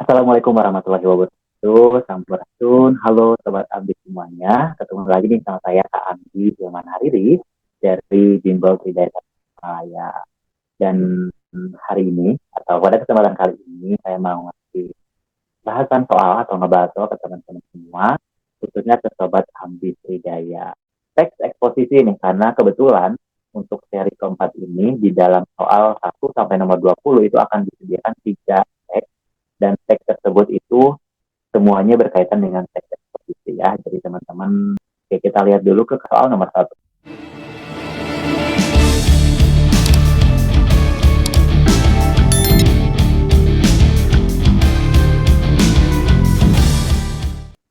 Assalamualaikum warahmatullahi wabarakatuh. Sampurasun. Halo Sobat Abdi semuanya. Ketemu lagi nih sama saya Kak Abdi Hilman Hariri dari Bimbel Tridaya saya. Dan hari ini atau pada kesempatan kali ini saya mau ngasih bahasan soal atau ngebahas soal ke teman-teman semua, khususnya ke Sobat Abdi Tridaya. Teks eksposisi nih karena kebetulan untuk seri keempat ini di dalam soal 1 sampai nomor 20 itu akan disediakan 3 teks dan teks tersebut itu semuanya berkaitan dengan teks eksposisi ya. Jadi teman-teman, oke, kita lihat dulu ke soal nomor 1.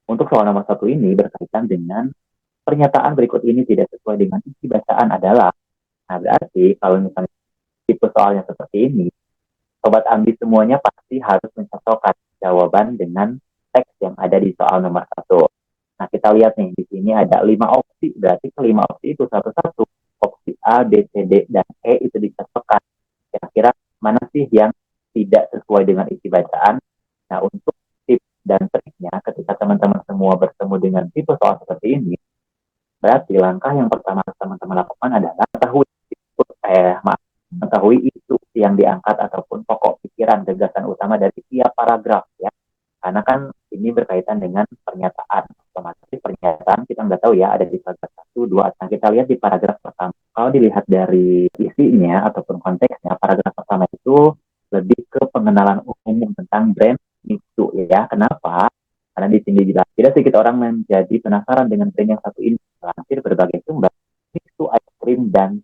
Untuk soal nomor 1 ini berkaitan dengan pernyataan berikut ini tidak sesuai dengan isi bacaan adalah. Nah, berarti kalau misalnya tipe soalnya seperti ini, Sobat Ambi semuanya pasti harus mencocokkan jawaban dengan teks yang ada di soal nomor 1. Nah, kita lihat nih, di sini ada 5 opsi, berarti kelima opsi itu satu-satu. Opsi A, B, C, D, dan E itu dicocokkan. Kira-kira mana sih yang tidak sesuai dengan isi bacaan? Nah, untuk tips dan triknya, ketika teman-teman semua bertemu dengan tipe soal seperti ini, berarti langkah yang pertama teman-teman lakukan adalah mengetahui isu yang diangkat ataupun pokok pikiran gagasan utama dari tiap paragraf ya. Karena kan ini berkaitan dengan pernyataan. Otomatis pernyataan kita nggak tahu ya ada di paragraf 1, 2. Nah, kita lihat di paragraf pertama. Kalau dilihat dari isinya ataupun konteksnya, paragraf pertama itu lebih ke pengenalan umum tentang brand itu ya. Kenapa? Karena di sini jelas tidak sedikit orang menjadi penasaran dengan brand yang satu ini. Melansir berbagai sumber, itu ice cream dan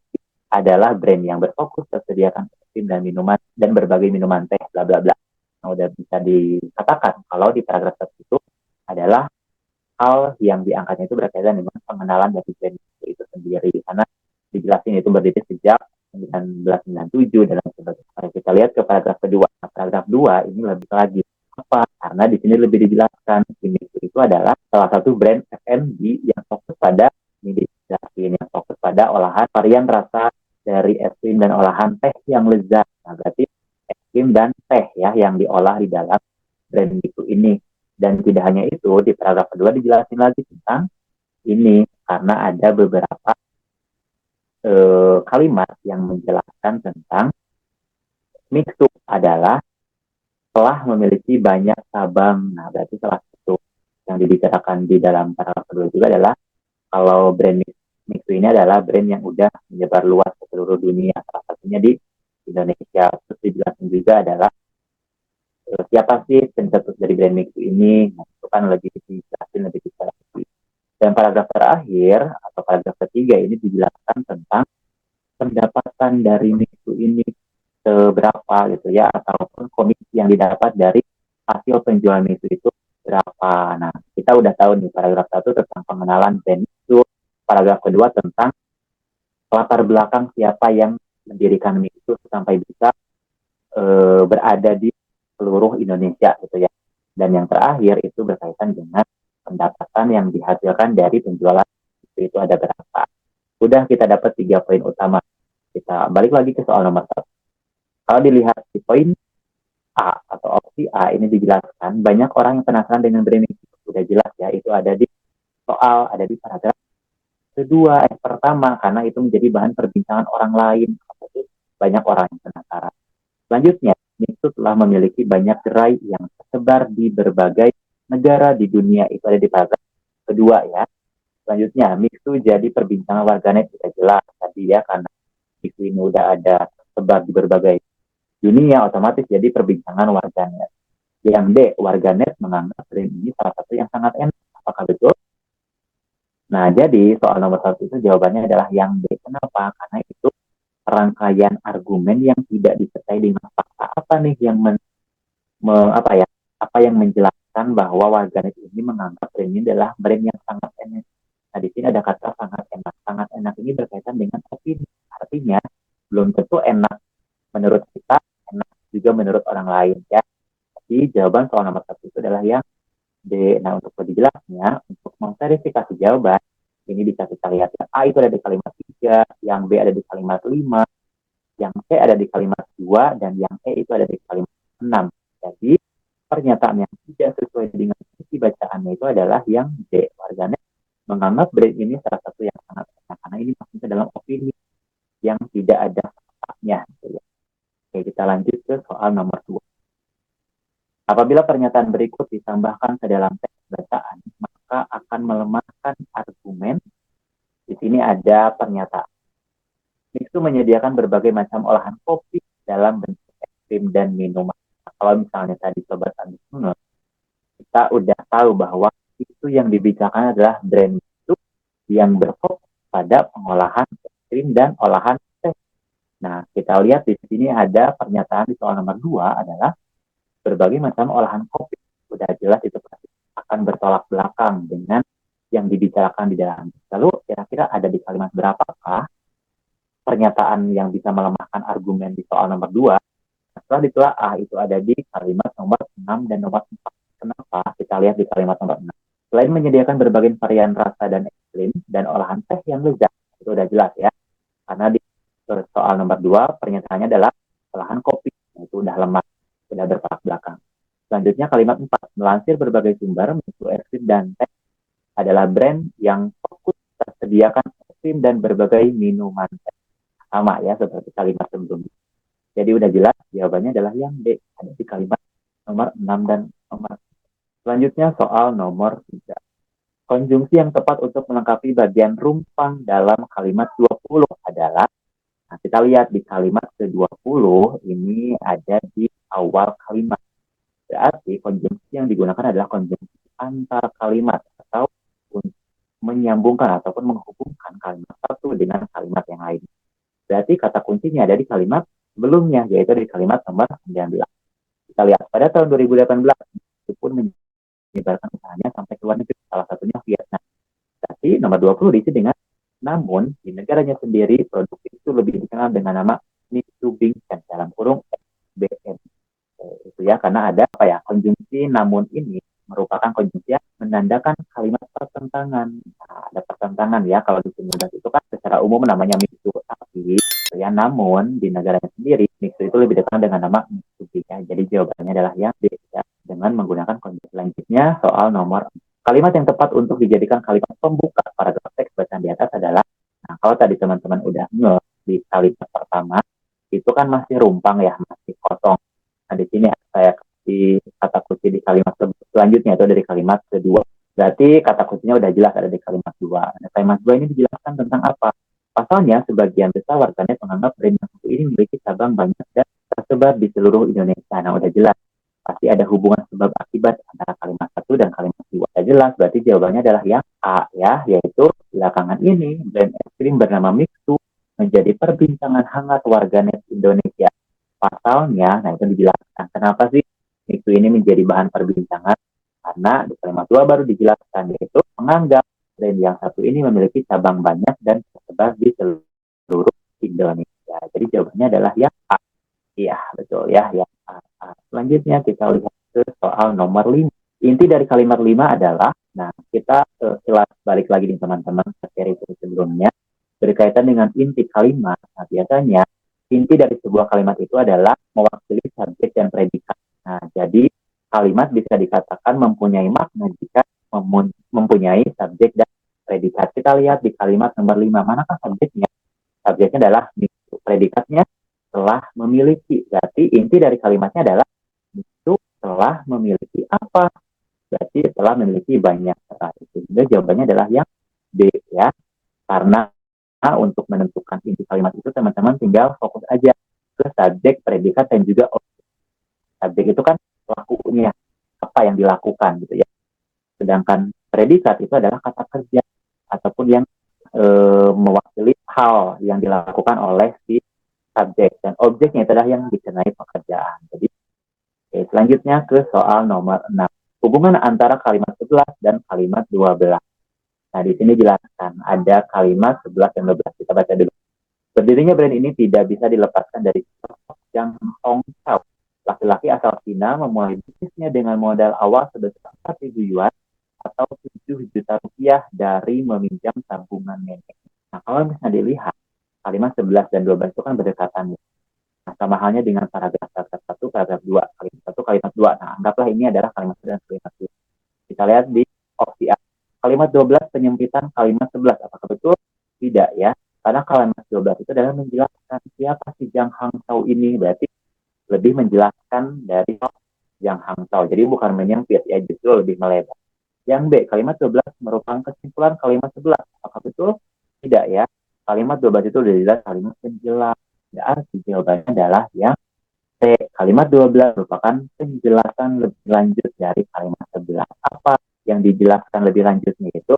adalah brand yang berfokus tersediakan es krim dan minuman dan berbagai minuman teh bla bla bla. Nah, udah bisa dikatakan kalau di paragraf tersebut adalah hal yang diangkatnya itu berkaitan dengan pengenalan dari brand itu sendiri. Karena dijelasin itu berdiri sejak 1997 dalam sebagainya. Kita lihat ke paragraf kedua. Nah, paragraf 2 ini lebih lagi apa? Karena di sini lebih dijelaskan ini itu adalah salah satu brand F&B yang fokus pada ini yang fokus pada olahan varian rasa dari es krim dan olahan teh yang lezat. Nah, berarti es krim dan teh ya yang diolah di dalam brand itu ini. Dan tidak hanya itu, di paragraf kedua dijelasin lagi tentang ini karena ada beberapa kalimat yang menjelaskan tentang Mixu adalah telah memiliki banyak cabang. Nah, berarti salah satu yang dibicarakan di dalam paragraf kedua juga adalah kalau brand Mixu ini adalah brand yang udah menyebar luas ke seluruh dunia. Salah satunya di Indonesia. Terus dijelasin juga adalah siapa sih pencetus dari brand Mixu ini. Nah, itu kan lebih dijelasin lebih detail. Dan paragraf terakhir atau paragraf ketiga ini dijelaskan tentang pendapatan dari Mixu ini seberapa gitu ya, ataupun komisi yang didapat dari hasil penjualan itu berapa. Nah, kita udah tahu nih paragraf 1 tentang pengenalan brand itu, paragraf kedua tentang latar belakang siapa yang mendirikan itu sampai bisa berada di seluruh Indonesia gitu ya. Dan yang terakhir itu berkaitan dengan pendapatan yang dihasilkan dari penjualan itu ada berapa. Udah kita dapat 3 poin utama. Kita balik lagi ke soal nomor 1. Kalau dilihat di poin A atau opsi A ini dijelaskan banyak orang yang penasaran dengan brand itu sudah jelas ya, itu ada di soal, ada di paragraf kedua yang pertama karena itu menjadi bahan perbincangan orang lain. Banyak orang yang penasaran. Selanjutnya, Mixu telah memiliki banyak gerai yang tersebar di berbagai negara di dunia. Itu ada di paragraf kedua ya. Selanjutnya, Mixu jadi perbincangan warganet sudah jelas tadi ya karena Mixu ini udah ada tersebar di berbagai dunia, otomatis jadi perbincangan warganet. Yang D, warganet menganggap brand ini salah satu yang sangat enak. Apakah betul? Nah, jadi soal nomor 1 itu jawabannya adalah yang D. Kenapa? Karena itu rangkaian argumen yang tidak disertai dengan fakta. Apa nih yang apa yang menjelaskan bahwa warganet ini menganggap brand ini adalah brand yang sangat enak. Nah, di sini ada kata sangat enak. Sangat enak ini berkaitan dengan opini. Artinya, belum tentu enak menurut kita, enak juga menurut orang lain ya. Jadi jawaban soal nomor 1 itu adalah yang D. Nah, untuk lebih jelasnya, untuk memverifikasi jawaban, ini bisa kita lihat yang A itu ada di kalimat 3, yang B ada di kalimat 5, yang C ada di kalimat 2, dan yang E itu ada di kalimat 6. Jadi, pernyataan yang tidak sesuai dengan isi bacaannya itu adalah yang D. Warganet menganggap brand ini salah satu yang sangat enak karena ini maksudnya dalam opini yang tidak ada faktanya. Gitu ya. Oke, kita lanjut ke soal nomor 2. Apabila pernyataan berikut ditambahkan ke dalam teks bacaan, maka akan melemahkan argumen. Di sini ada pernyataan. Mixu menyediakan berbagai macam olahan kopi dalam bentuk es krim dan minuman. Nah, kalau misalnya tadi Sobat Andi, kita udah tahu bahwa itu yang dibicarakan adalah brand itu yang berfokus pada pengolahan es krim dan olahan teh. Nah, kita lihat di sini ada pernyataan di soal nomor 2 adalah berbagai macam olahan kopi. Sudah jelas itu akan bertolak belakang dengan yang dibicarakan di dalam. Lalu kira-kira ada di kalimat berapakah pernyataan yang bisa melemahkan argumen di soal nomor 2? Setelah ditelaah itu ada di kalimat nomor 6 dan nomor 4. Kenapa? Kita lihat di kalimat nomor 6. Selain menyediakan berbagai varian rasa dan es krim dan olahan teh yang lezat, itu udah jelas ya. Karena di soal nomor 2 pernyataannya adalah olahan kopi, itu udah lemah, sudah bertolak belakang. Selanjutnya kalimat 4, melansir berbagai sumber, Mixu es krim dan teh adalah brand yang fokus tersediakan es krim dan berbagai minuman teh. Sama ya seperti kalimat sebelumnya. Jadi udah jelas jawabannya adalah yang D, ada di kalimat nomor 6 dan nomor. Selanjutnya soal nomor 3. Konjungsi yang tepat untuk melengkapi bagian rumpang dalam kalimat 20 adalah, nah kita lihat di kalimat ke-20 ini ada di awal kalimat. Berarti konjungsi yang digunakan adalah konjungsi antar kalimat atau menyambungkan ataupun menghubungkan kalimat satu dengan kalimat yang lain. Berarti kata kuncinya ada di kalimat sebelumnya, yaitu di kalimat nomor 19. Kita lihat pada tahun 2018 itu pun menyebarkan usahanya sampai ke luar negeri, salah satunya Vietnam. Tapi nomor 20 diisi dengan namun di negaranya sendiri produk itu lebih dikenal dengan nama Mixu Bingchen dalam kurung SBM. Itu ya, karena ada apa ya, konjungsi namun ini merupakan konjungsi yang menandakan kalimat pertentangan. Nah, ada pertentangan ya, kalau di 19 itu kan secara umum namanya Mixu, tapi ya namun di negaranya sendiri Mixu itu lebih dikenal dengan nama Mixu Bingchen. Jadi jawabannya adalah yang D ya, dengan menggunakan konjungsi. Selanjutnya soal nomor, kalimat yang tepat untuk dijadikan kalimat pembuka paragraf teks bacaan di atas adalah, nah kalau tadi teman-teman udah di kalimat pertama itu kan masih rumpang ya, masih kosong. Nah di sini saya kasih kata kunci di kalimat selanjutnya itu dari kalimat kedua. Berarti kata kuncinya udah jelas ada di kalimat 2. Nah, kalimat 2 ini dijelaskan tentang apa? Pasalnya sebagian besar warganet menganggap brand yang satu ini memiliki cabang banyak dan tersebar di seluruh Indonesia. Nah udah jelas pasti ada hubungan sebab akibat antara kalimat 1 dan kalimat 2. Udah jelas, berarti jawabannya adalah yang A ya, yaitu belakangan ini brand es krim bernama Mixu menjadi perbincangan hangat warganet Indonesia. Pasalnya, nah itu dijelaskan kenapa sih Mixu ini menjadi bahan perbincangan, karena di kalimat 2 baru dijelaskan, yaitu menganggap brand yang satu ini memiliki cabang banyak dan tersebar di seluruh Indonesia. Jadi jawabannya adalah yang A. Iya, betul ya. Yang A. Selanjutnya kita lihat ke soal nomor 5. Inti dari kalimat 5 adalah, nah kita jelas balik lagi nih teman-teman ke seri sebelumnya, berkaitan dengan inti kalimat. Nah biasanya inti dari sebuah kalimat itu adalah mewakili subjek dan predikat. Nah jadi kalimat bisa dikatakan mempunyai makna jika mempunyai subjek dan predikat. Kita lihat di kalimat nomor 5, manakah subjeknya? Subjeknya adalah predikatnya telah memiliki. Berarti inti dari kalimatnya adalah itu telah memiliki apa? Berarti telah memiliki banyak. Jadi jawabannya adalah yang B ya. Karena untuk menentukan inti kalimat itu teman-teman tinggal fokus aja ke subjek, predikat, dan juga objek. Subjek itu kan pelakunya, apa yang dilakukan gitu ya. Sedangkan predikat itu adalah kata kerja ataupun yang mewakili hal yang dilakukan oleh si subjek, dan objeknya itu adalah yang dikenai pekerjaan. Jadi selanjutnya ke soal nomor 6. Hubungan antara kalimat 11 dan kalimat 12. Nah, di sini jelaskan ada kalimat 11 dan 12. Kita baca dulu. Berdirinya brand ini tidak bisa dilepaskan dari sosok Yang Hong Chau. Laki-laki asal Cina memulai bisnisnya dengan modal awal sebesar 4.000 yuan atau 7 juta rupiah dari meminjam tabungan nenek. Nah, kalau misalnya dilihat, kalimat 11 dan 12 itu kan berdekatan. Nah, sama halnya dengan paragraf 1, paragraf 2, kalimat 1, kalimat 2. Nah, anggaplah ini adalah kalimat 1 dan kalimat 2. Kita lihat di opsi A. Kalimat 12 penyempitan kalimat 11. Apakah betul? Tidak ya. Karena kalimat 12 itu adalah menjelaskan siapa si Jang Hang Tao ini. Berarti lebih menjelaskan dari Jang Hang Tao. Jadi bukan menyempit ya, justru lebih melebar. Yang B, kalimat 12 merupakan kesimpulan kalimat 11. Apakah betul? Tidak ya. Kalimat 12 itu sudah jelas kalimat penjelas. Berarti jawabannya adalah yang C. Kalimat 12 merupakan penjelasan lebih lanjut dari kalimat 11. Apa yang dijelaskan lebih lanjutnya itu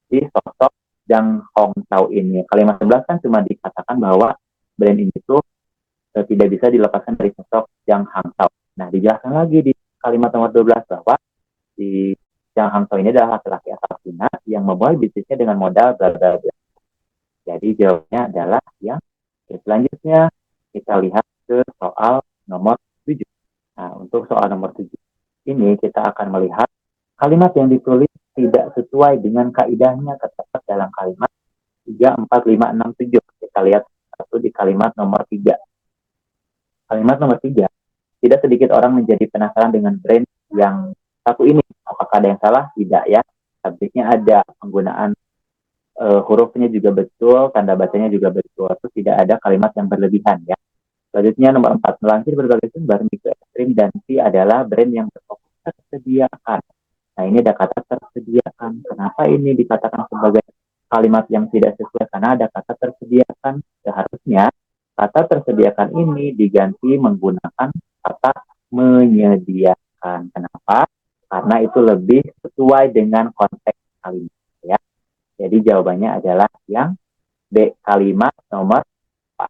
di sosok Jang Hong Tao ini. Kalimat 11 kan cuma dikatakan bahwa brand ini tuh tidak bisa dilepaskan dari sosok Jang Hang Tao. Nah, dijelaskan lagi di kalimat nomor 12 bahwa di Jang Hang Tao ini adalah laki-laki asal Cina yang memulai bisnisnya dengan modal bla bla bla. Jadi jawabannya adalah yang selanjutnya kita lihat ke soal nomor 7. Nah, untuk soal nomor 7 ini kita akan melihat kalimat yang ditulis tidak sesuai dengan kaidahnya terdapat dalam kalimat 3, 4, 5, 6, 7. Kita lihat satu di kalimat nomor 3. Kalimat nomor 3, tidak sedikit orang menjadi penasaran dengan brand yang satu ini. Apakah ada yang salah? Tidak ya. Subjeknya ada, penggunaan hurufnya juga betul, tanda bacanya juga betul. Terus tidak ada kalimat yang berlebihan ya. Selanjutnya nomor 4, melansir berbagai sumber, Miko Ekstrim dan Si adalah brand yang berfokus tersediakan. Nah, ini ada kata tersediakan. Kenapa ini dikatakan sebagai kalimat yang tidak sesuai? Karena ada kata tersediakan. Seharusnya kata tersediakan ini diganti menggunakan kata menyediakan. Kenapa? Karena itu lebih sesuai dengan konteks kalimat ya. Jadi jawabannya adalah yang B, kalimat nomor 4.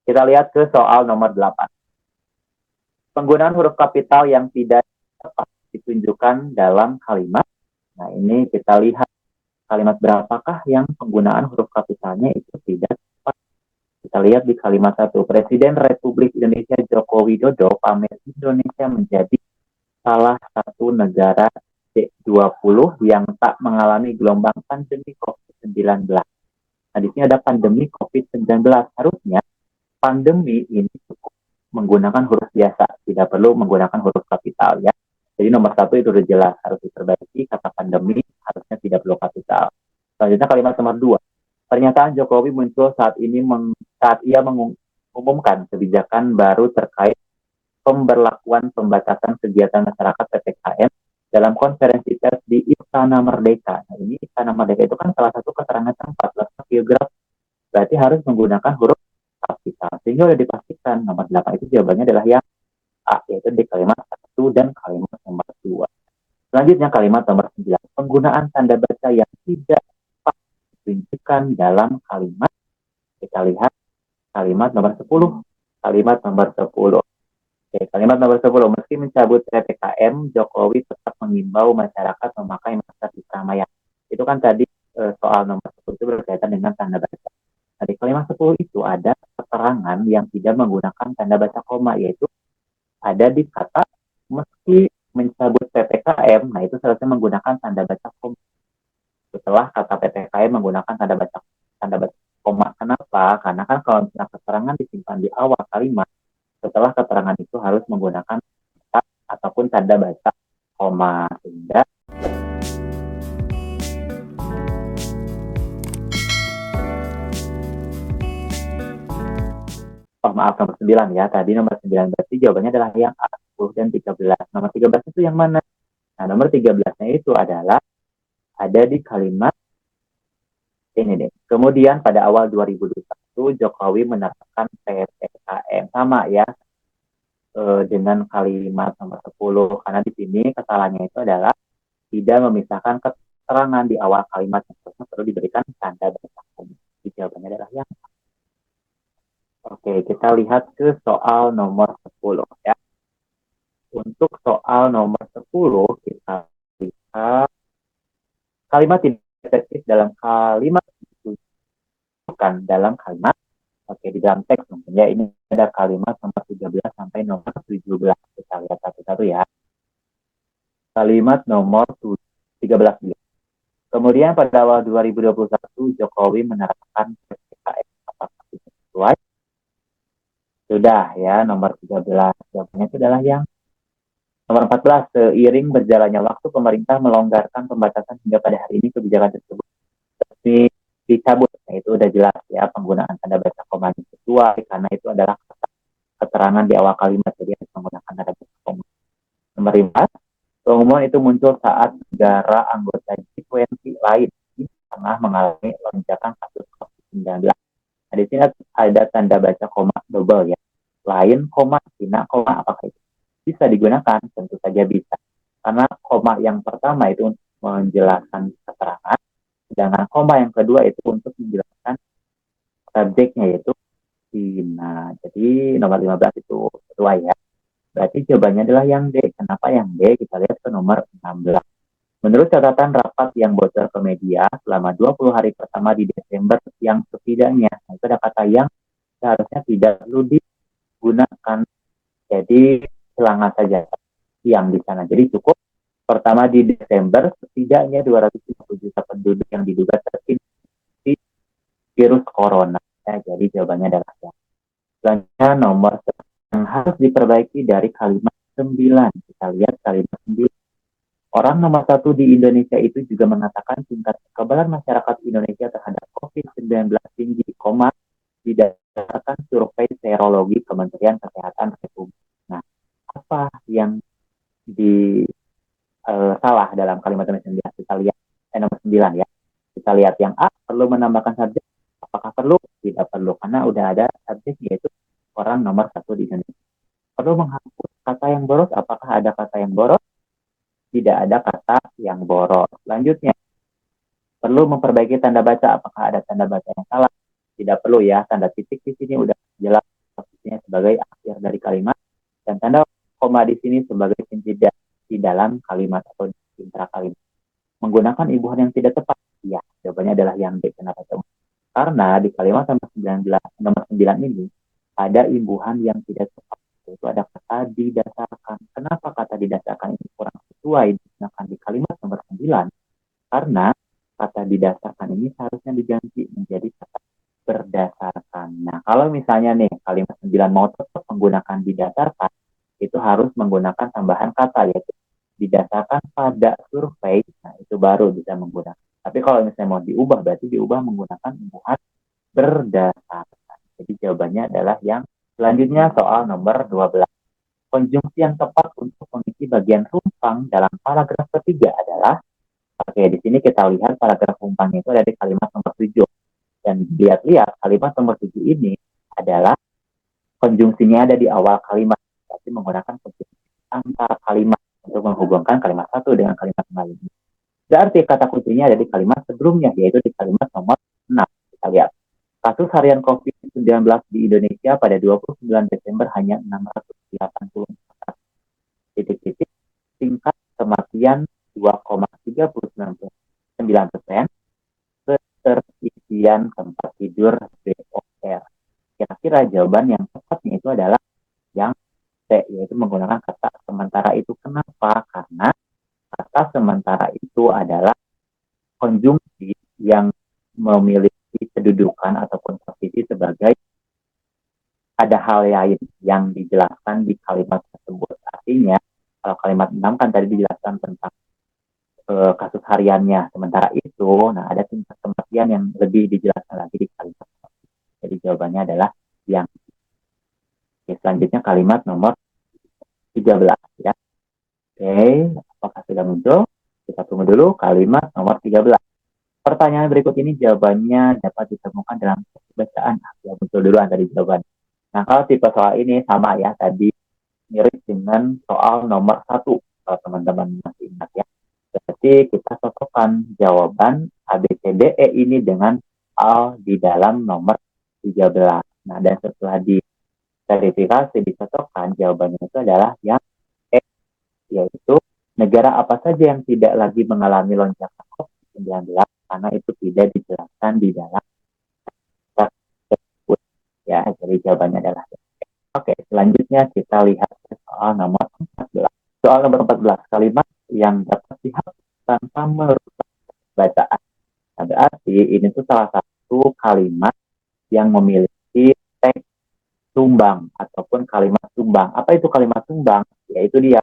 Kita lihat ke soal nomor 8. Penggunaan huruf kapital yang tidak tepat ditunjukkan dalam kalimat. Nah, ini kita lihat kalimat berapakah yang penggunaan huruf kapitalnya itu tidak tepat. Kita lihat di kalimat 1. Presiden Republik Indonesia Joko Widodo pamer Indonesia menjadi salah satu negara G20 yang tak mengalami gelombang pandemi COVID-19. Nah, di sini ada pandemi COVID-19. Harusnya pandemi ini cukup menggunakan huruf biasa, tidak perlu menggunakan huruf kapital ya. Jadi nomor 1 itu sudah jelas, harus diperbaiki, kata pandemi harusnya tidak perlu kapital. Selanjutnya kalimat nomor 2. Pernyataan Jokowi muncul saat ia mengumumkan kebijakan baru terkait pemberlakuan pembatasan kegiatan masyarakat PPKM dalam konferensi pers di Istana Merdeka. Nah, ini Istana Merdeka itu kan salah satu keterangan tempat letak geografis. Berarti harus menggunakan huruf kapital. Sehingga sudah dipastikan nomor 8 itu jawabannya adalah yang A, yaitu di kalimat 1 dan kalimat nomor 2. Selanjutnya kalimat nomor 9. Penggunaan tanda baca yang tidak ditunjukkan dalam kalimat. Kita lihat kalimat nomor 10. Kalimat nomor 10. Oke, kalimat nomor 10. Meski mencabut PPKM, Jokowi tetap mengimbau masyarakat memakai masker di keramaian. Itu kan tadi soal nomor 10 itu berkaitan dengan tanda baca. Nah, di kalimat 10 itu ada keterangan yang tidak menggunakan tanda baca koma, yaitu ada di kata meski mencabut PPKM. Nah, itu seharusnya menggunakan tanda baca koma. Setelah kata PPKM menggunakan tanda baca koma. Kenapa? Karena kan kalau misalnya keterangan disimpan di awal kalimat, setelah keterangan itu harus menggunakan kata ataupun tanda baca koma. Sehingga maaf, nomor 9 ya. Tadi nomor 9 berarti jawabannya adalah yang A, 10 dan 13. Nomor 13 itu yang mana? Nah, nomor 13-nya itu adalah ada di kalimat ini nih. Kemudian pada awal 2021 Jokowi menerapkan PPKM. Sama ya dengan kalimat nomor 10. Karena di sini kesalahannya itu adalah tidak memisahkan keterangan di awal kalimat yang perlu diberikan tanda baca koma. Jawabannya adalah yang A. Oke, kita lihat ke soal nomor 10 ya. Untuk soal nomor 10 kita lihat kalimat tidak efektif dalam kalimat bukan dalam kalimat. Oke, di dalam teks mungkin ya, ini ada kalimat nomor 13 sampai nomor 17. Kita lihat satu-satu ya. Kalimat nomor 13. Kemudian pada awal 2021 Jokowi menerapkan PPKM. Apakah itu sesuai? Sudah ya, nomor 13. Jawabannya itu adalah yang nomor 14. Seiring berjalannya waktu, pemerintah melonggarkan pembatasan hingga pada hari ini kebijakan tersebut dicabut. Nah, itu udah jelas ya, penggunaan tanda baca koma sesuai karena itu adalah keterangan di awal kalimat, jadi harus menggunakan tanda baca koma. Nomor 5, pengumuman itu muncul saat negara anggota G20 lain di tengah mengalami lonjakan kasus COVID-19. Nah, di sini ada tanda baca koma double ya. Lain, koma, Cina, koma, apakah itu bisa digunakan? Tentu saja bisa. Karena koma yang pertama itu untuk menjelaskan keterangan, sedangkan koma yang kedua itu untuk menjelaskan subjeknya yaitu Cina. Jadi nomor 15 itu sesuai ya. Berarti jawabannya adalah yang D. Kenapa yang D? Kita lihat ke nomor 16. Menurut catatan rapat yang bocor ke media selama 20 hari pertama di Desember yang setidaknya, nah itu ada kata yang seharusnya tidak perlu digunakan. Jadi selangah saja yang di sana. Jadi cukup pertama di Desember setidaknya 250 juta penduduk yang diduga terinfeksi virus corona. Ya, jadi jawabannya adalah yang. Selanjutnya nomor yang harus diperbaiki dari kalimat 9. Kita lihat kalimat 9. Orang nomor 1 di Indonesia itu juga mengatakan tingkat kekebalan masyarakat Indonesia terhadap COVID-19 tinggi, didasarkan survei serologi Kementerian Kesehatan Republik. Nah, apa yang di salah dalam kalimat nomor 9? Kita lihat nomor 9 ya. Kita lihat yang A, perlu menambahkan subjek. Apakah perlu? Tidak perlu, karena udah ada subjek yaitu orang nomor 1 di Indonesia. Perlu menghapus kata yang boros. Apakah ada kata yang boros? Tidak ada kata yang boros. Selanjutnya, perlu memperbaiki tanda baca. Apakah ada tanda baca yang salah? Tidak perlu ya. Tanda titik di sini udah jelas posisinya sebagai akhir dari kalimat, dan tanda koma di sini sebagai tidak di dalam kalimat atau di intra kalimat. Menggunakan imbuhan yang tidak tepat? Ya, jawabannya adalah yang D. Kenapa coba? Karena di kalimat nomor 9 ini ada imbuhan yang tidak tepat. Itu ada kata didasarkan. Kenapa kata didasarkan ini kurang sesuai digunakan di kalimat nomor 9? Karena kata didasarkan ini seharusnya diganti menjadi kata berdasarkan. Nah, kalau misalnya nih kalimat 9 mau tetap menggunakan didasarkan, itu harus menggunakan tambahan kata yaitu didasarkan pada survei. Nah, itu baru bisa menggunakan. Tapi kalau misalnya mau diubah, berarti diubah menggunakan imbuhan berdasarkan. Jadi jawabannya adalah yang selanjutnya soal nomor 12. Konjungsi yang tepat untuk mengisi bagian rumpang dalam paragraf ketiga adalah, oke, di sini kita lihat paragraf rumpangnya itu ada di kalimat nomor 7. Dan lihat-lihat kalimat nomor 7 ini adalah konjungsinya ada di awal kalimat. Tapi menggunakan konjungsi antara kalimat untuk menghubungkan kalimat satu dengan kalimat lain. Berarti kata kuncinya ada di kalimat sebelumnya, yaitu di kalimat nomor 6. Kita lihat. Kasus harian COVID-19 di Indonesia pada 29 Desember hanya 684. Titik-titik, tingkat kematian 2,39%, keterisian tempat tidur BOR. Kira-kira jawaban yang tepatnya itu adalah yang C, yaitu menggunakan kata sementara itu. Kenapa? Karena kata sementara itu adalah konjungsi yang memiliki kedudukan ataupun posisi sebagai ada hal lain yang dijelaskan di kalimat tersebut. Artinya, kalau kalimat 6 kan tadi dijelaskan tentang kasus hariannya. Sementara itu, nah ada tingkat kematian yang lebih dijelaskan lagi di kalimat. Jadi jawabannya adalah yang. Oke, selanjutnya kalimat nomor 13 ya. Oke, apakah sudah muncul? Kita tunggu dulu kalimat nomor 13. Pertanyaan berikut ini jawabannya dapat ditemukan dalam bacaan. Ya, muncul duluan tadi jawaban. Nah, kalau tipe soal ini sama ya, tadi mirip dengan soal nomor 1. Kalau teman-teman masih ingat ya. Berarti kita cocokkan jawaban A, B, C, D, E ini dengan soal di dalam nomor 13. Nah, dan setelah diverifikasi, dicocokkan, jawabannya itu adalah yang E, yaitu negara apa saja yang tidak lagi mengalami lonjakan COVID-19 karena itu tidak dijelaskan di dalam tersebut. Ya, jadi jawabannya adalah E. Oke, selanjutnya kita lihat soal nomor 14. Soal nomor 14, kalimat yang dapat dihapus tanpa merusak bacaan. Nah, berarti ini tuh salah satu kalimat yang memiliki teks tumbang kalimat sumbang. Apa itu kalimat sumbang? Yaitu dia.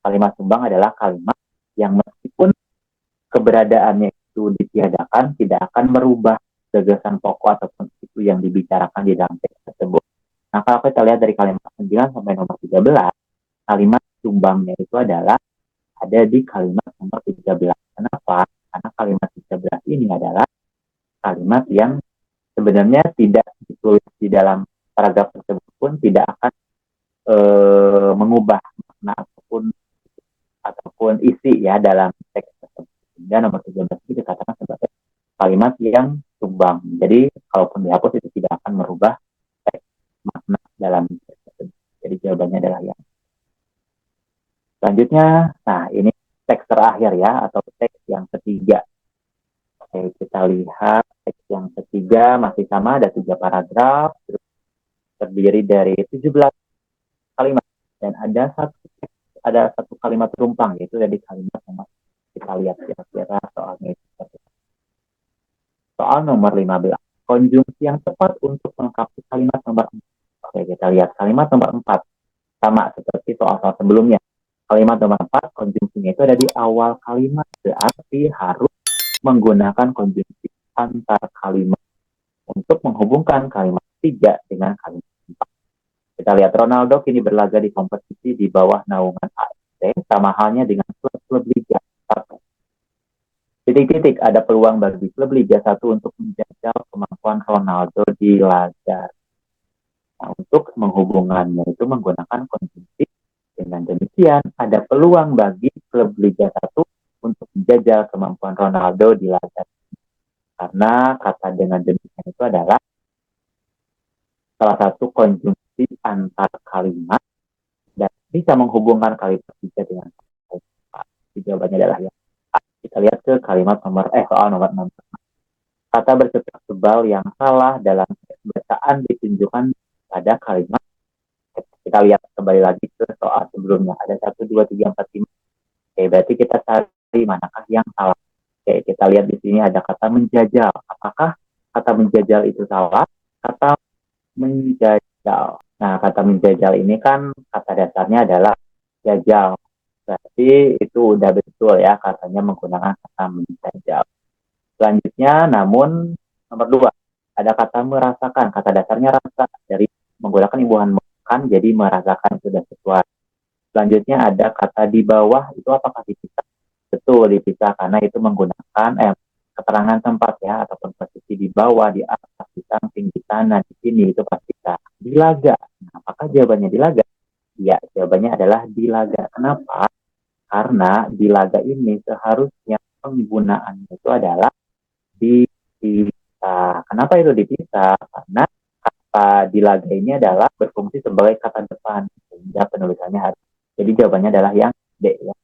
Kalimat sumbang adalah kalimat yang meskipun keberadaannya itu ditiadakan, tidak akan merubah gagasan pokok ataupun itu yang dibicarakan di dalam teks tersebut. Nah, kalau kita lihat dari kalimat 9 sampai nomor 13, kalimat sumbangnya itu adalah ada di kalimat nomor 13. Kenapa? Karena kalimat 13 ini adalah kalimat yang sebenarnya tidak ditulis di dalam paragraf tersebut pun tidak akan mengubah makna ataupun isi ya dalam teks tersebut. Sehingga nomor 13 itu dikatakan sebagai kalimat yang sumbang. Jadi kalaupun dihapus itu tidak akan merubah teks makna dalam teks tersebut. Jadi jawabannya adalah yang. Selanjutnya, nah ini teks terakhir ya, atau teks yang ketiga. Oke, kita lihat teks yang ketiga masih sama, ada 3 paragraf, terdiri dari 17 kalimat, dan ada satu kalimat rumpang, yaitu dari kalimat nomor, kita lihat kira-kira soalnya. Soal nomor 15, konjungsi yang tepat untuk melengkapi kalimat nomor 4. Oke, kita lihat kalimat nomor 4, sama seperti soal-soal sebelumnya. Kalimat nomor 4, konjungsinya itu ada di awal kalimat, berarti harus menggunakan konjungsi antar kalimat untuk menghubungkan kalimat 3 dengan kalimat 4. Kita lihat Ronaldo kini berlaga di kompetisi di bawah naungan AFC, sama halnya dengan klub-klub Liga 1. Titik-titik, ada peluang bagi klub Liga 1 untuk menjajal kemampuan Ronaldo di laga. Nah, untuk menghubungannya itu menggunakan konjungsi. Dengan demikian, ada peluang bagi klub Liga 1 untuk menjajal kemampuan Ronaldo di laga. Karena kata dengan demikian itu adalah salah satu konjungsi antar kalimat dan bisa menghubungkan kalimat 3 dengan kalimat 4. Jawabannya adalah yang A. Kita lihat ke kalimat soal nomor 6. Kata bercetak tebal yang salah dalam bacaan ditunjukkan pada kalimat. Kita lihat kembali lagi ke soal sebelumnya. Ada 1, 2, 3, 4, 5. Oke, berarti kita cari manakah yang salah. Oke, kita lihat di sini ada kata menjajal. Apakah kata menjajal itu salah? Kata menjajal. Nah, kata menjajal ini kan kata dasarnya adalah jajal. Berarti itu udah betul ya, katanya menggunakan kata menjajal. Selanjutnya, namun nomor 2, ada kata merasakan. Kata dasarnya rasa, dari menggunakan imbuhan makan, jadi merasakan sudah sesuai. Selanjutnya ada kata di bawah, itu apakah dipisah? Betul, dipisah karena itu menggunakan keterangan tempat ya, ataupun posisi di bawah, di atas, di samping, di sana, di sini, itu pasti di laga. Nah, apakah jawabannya di laga? Ya, jawabannya adalah di laga. Kenapa? Karena di laga ini seharusnya penggunaannya itu adalah dipisah. Kenapa itu dipisah? Karena kata di laga ini adalah berfungsi sebagai kata depan, sehingga penulisannya harus. Jadi jawabannya adalah yang D ya.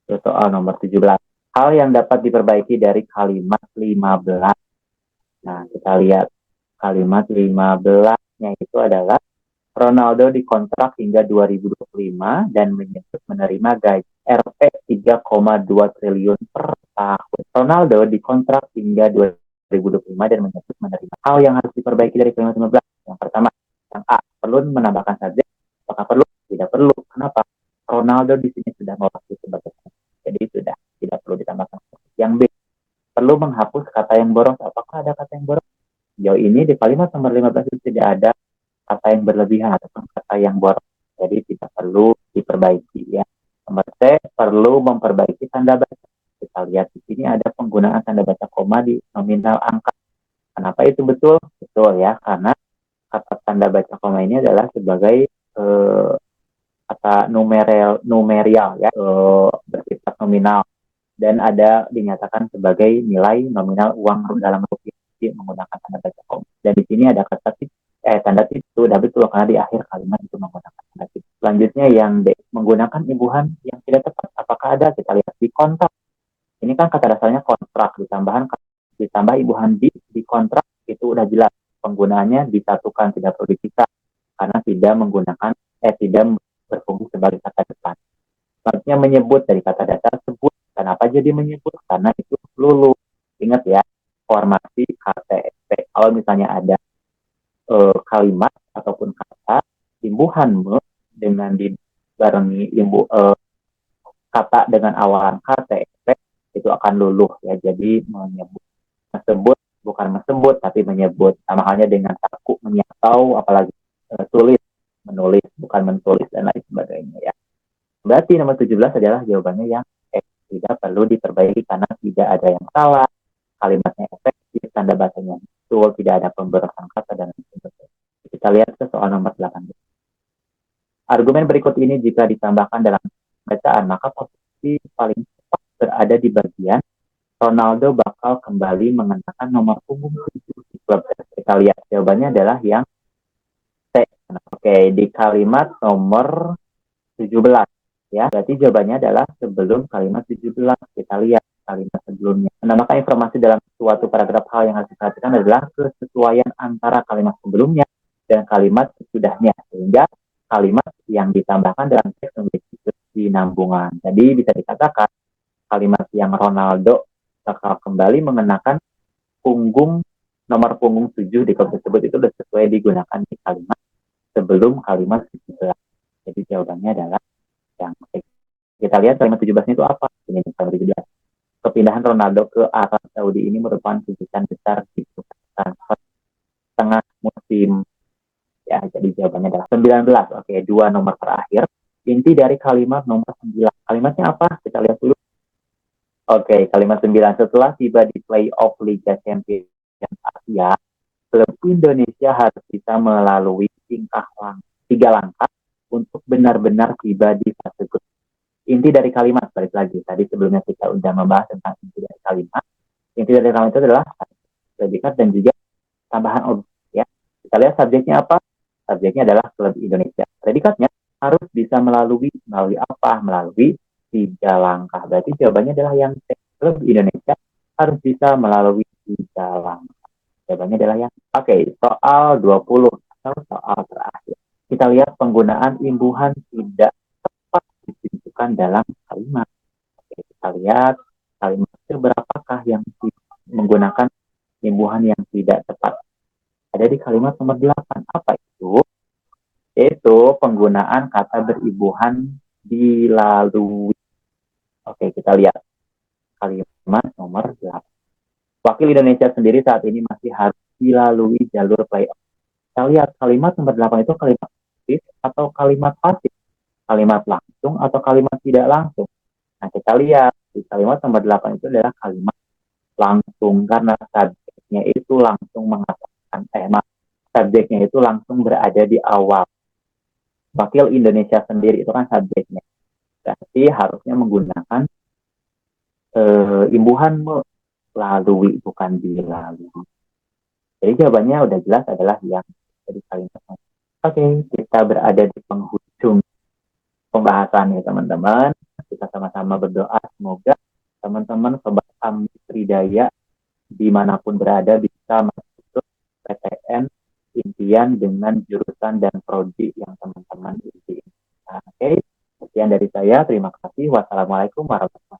Itu soal nomor 17. Hal yang dapat diperbaiki dari kalimat 15. Nah, kita lihat kalimat 15-nya itu adalah Ronaldo dikontrak hingga 2025 dan menyebut menerima gaji Rp 3,2 triliun per tahun. Ronaldo dikontrak hingga 2025 dan menyebut menerima. Hal yang harus diperbaiki dari kalimat 15. Yang pertama, yang A, perlu menambahkan subjek. Apakah perlu? Tidak perlu. Kenapa? Ronaldo di sini sudah mewakili sebagai jadi sudah tidak perlu ditambahkan. Yang B, perlu menghapus kata yang boros. Apakah ada kata yang boros? Sejauh ini di kalimat nomor 15 itu tidak ada kata yang berlebihan ataupun kata yang boros. Jadi tidak perlu diperbaiki ya. Nomor C, perlu memperbaiki tanda baca. Kita lihat di sini ada penggunaan tanda baca koma di nominal angka. Kenapa itu betul? Betul ya, karena kata tanda baca koma ini adalah sebagai kata numerial ya, bersifat nominal dan ada dinyatakan sebagai nilai nominal uang dalam rupiah menggunakan tanda baca koma. Dan di sini ada kata tanda titik itu udah betul karena di akhir kalimat itu menggunakan tanda titik. Selanjutnya yang D, menggunakan imbuhan yang tidak tepat. Apakah ada? Kita lihat di kontrak. Ini kan kata dasarnya kontrak, ditambah imbuhan di kontrak, itu udah jelas penggunaannya disatukan, tidak perlu dipisah karena tidak menggunakan tidak berfungsi sebagai kata depan. Selanjutnya menyebut, dari kata dasar sebut. Kenapa jadi menyebut? Karena itu lulu. Ingat ya, formasi KTP. Kalau misalnya ada kalimat ataupun kata imbuhan me, dengan dibarengi kata dengan awalan kata itu akan luluh ya. Jadi mesebut bukan mesebut tapi menyebut. Sama halnya dengan saku menyatau, apalagi tulis menulis bukan mentulis dan lain sebagainya ya. Berarti nomor 17 adalah jawabannya yang tidak perlu diperbaiki karena tidak ada yang salah, kalimatnya efektif, tanda bacanya betul, tidak ada pemborosan kata dan lain sebagainya. Kita lihat ke soal nomor 18. Argumen berikut ini jika ditambahkan dalam bacaan, maka posisi paling tepat berada di bagian Ronaldo bakal kembali mengenakan nomor punggung 7 di klub. Kita lihat jawabannya adalah yang C. Oke, di kalimat nomor 17 ya. Berarti jawabannya adalah sebelum kalimat 17. Kita lihat kalimat sebelumnya. Menambahkan informasi dalam suatu paragraf, hal yang harus diperhatikan adalah kesesuaian antara kalimat sebelumnya dan kalimat sesudahnya, sehingga kalimat yang ditambahkan dalam teks memiliki kesinambungan. Jadi bisa dikatakan kalimat yang Ronaldo bakal kembali mengenakan nomor punggung 7 di klub tersebut itu sudah sesuai digunakan di kalimat sebelum kalimat 17. Jadi jawabannya adalah yang kita lihat kalimat 17 itu apa? Ini kalimat 17. Kepindahan Ronaldo ke Arab Saudi ini merupakan kejutan besar di transfer tengah musim. Ya, jadi jawabannya adalah 19. Oke, dua nomor terakhir. Inti dari kalimat nomor 9. Kalimatnya apa? Kita lihat dulu. Oke, kalimat 9. Setelah tiba di playoff Liga Champions Asia, klub Indonesia harus bisa melalui tiga langkah untuk benar-benar tiba di fase grup. Inti dari kalimat, balik lagi. Tadi sebelumnya kita sudah membahas tentang inti dari kalimat. Inti dari kalimat itu adalah predikat dan juga tambahan objek. Ya. Kita lihat subjeknya apa? Subjeknya adalah klub Indonesia. Predikatnya harus bisa melalui apa? Melalui tiga langkah. Berarti jawabannya adalah yang C. Klub Indonesia harus bisa melalui tiga langkah. Jawabannya adalah yang oke. Soal 20 atau soal terakhir. Kita lihat penggunaan imbuhan tidak tepat ditunjukkan dalam kalimat. Oke, kita lihat kalimat berapakah yang menggunakan imbuhan yang tidak tepat. Ada di kalimat nomor 8. Apa itu? Yaitu penggunaan kata beribuhan dilalui. Oke, kita lihat kalimat nomor 8. Wakil Indonesia sendiri saat ini masih harus dilalui jalur playoff. Kita lihat kalimat nomor 8 itu kalimat aktif atau kalimat pasif, kalimat langsung atau kalimat tidak langsung. Nah, kita lihat di kalimat nomor 8 itu adalah kalimat langsung karena subjeknya itu langsung mengatakan subjeknya itu langsung berada di awal. Wakil Indonesia sendiri itu kan subjeknya. Berarti harusnya menggunakan imbuhan melalui bukan dilalui. Jadi jawabannya udah jelas adalah yang dari kalimat. Oke, kita berada di penghujung pembahasan ya teman-teman. Kita sama-sama berdoa semoga teman-teman sobat Amtridaya dimanapun berada bisa masuk PTN impian dengan jurusan dan prodi yang teman-teman impian. Oke, sekian dari saya. Terima kasih. Wassalamualaikum warahmatullahi wabarakatuh.